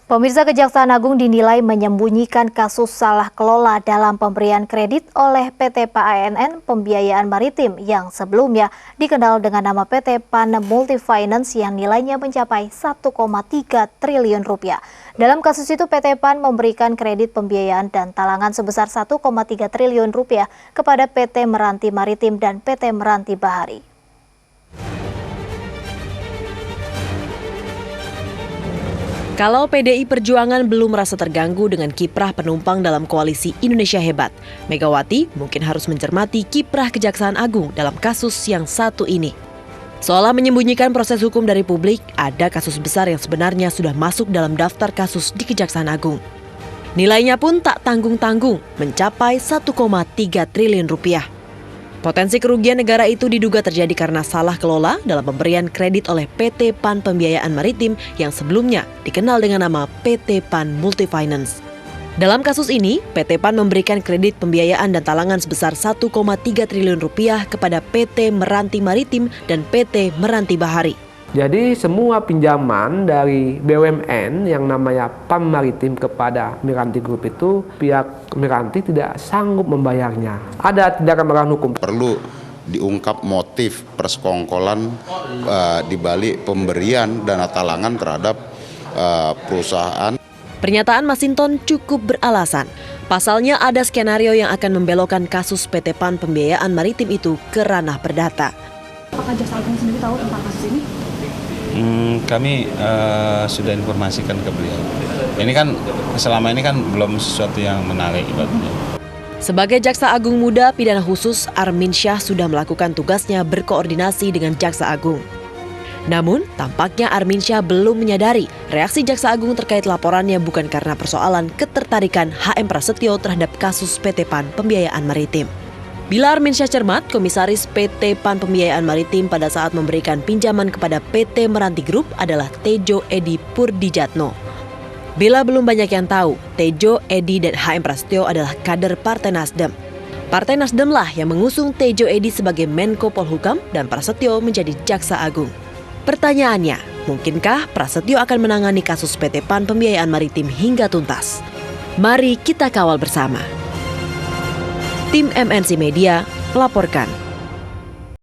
Pemirsa, Kejaksaan Agung dinilai menyembunyikan kasus salah kelola dalam pemberian kredit oleh PT PANN Pembiayaan Maritim yang sebelumnya dikenal dengan nama PT PAN Multifinance yang nilainya mencapai 1,3 triliun rupiah. Dalam kasus itu PT PAN memberikan kredit pembiayaan dan talangan sebesar 1,3 triliun rupiah kepada PT Meranti Maritim dan PT Meranti Bahari. Kalau PDI Perjuangan belum merasa terganggu dengan kiprah penumpang dalam koalisi Indonesia Hebat, Megawati mungkin harus mencermati kiprah Kejaksaan Agung dalam kasus yang satu ini. Seolah menyembunyikan proses hukum dari publik, ada kasus besar yang sebenarnya sudah masuk dalam daftar kasus di Kejaksaan Agung. Nilainya pun tak tanggung-tanggung, mencapai 1,3 triliun rupiah. Potensi kerugian negara itu diduga terjadi karena salah kelola dalam pemberian kredit oleh PT PAN Pembiayaan Maritim yang sebelumnya dikenal dengan nama PT PAN Multifinance. Dalam kasus ini, PT PAN memberikan kredit pembiayaan dan talangan sebesar 1,3 triliun rupiah kepada PT Meranti Maritim dan PT Meranti Bahari. Jadi semua pinjaman dari BUMN yang namanya PAN Maritim kepada Meranti Group itu pihak Meranti tidak sanggup membayarnya. Ada tindakan melawan hukum. Perlu diungkap motif persekongkolan di balik pemberian dana talangan terhadap perusahaan. Pernyataan Masinton cukup beralasan. Pasalnya ada skenario yang akan membelokkan kasus PT PAN Pembiayaan Maritim itu ke ranah perdata. Apakah Jaksa Agung sendiri tahu tentang kasus ini? Kami sudah informasikan ke beliau. Ini kan selama ini kan belum sesuatu yang menarik ibaratnya. Sebagai Jaksa Agung Muda Pidana Khusus, Arminsyah sudah melakukan tugasnya berkoordinasi dengan Jaksa Agung. Namun, tampaknya Arminsyah belum menyadari reaksi Jaksa Agung terkait laporannya bukan karena persoalan ketertarikan HM Prasetyo terhadap kasus PT PAN Pembiayaan Maritim. Bila Arminsyah cermat, Komisaris PT PAN Pembiayaan Maritim pada saat memberikan pinjaman kepada PT Meranti Group adalah Tejo Edi Purdijatno. Bila belum banyak yang tahu, Tejo, Edi, dan HM Prasetyo adalah kader Partai Nasdem. Partai Nasdem lah yang mengusung Tejo Edi sebagai Menko Polhukam dan Prasetyo menjadi Jaksa Agung. Pertanyaannya, mungkinkah Prasetyo akan menangani kasus PT PAN Pembiayaan Maritim hingga tuntas? Mari kita kawal bersama. Tim MNC Media melaporkan.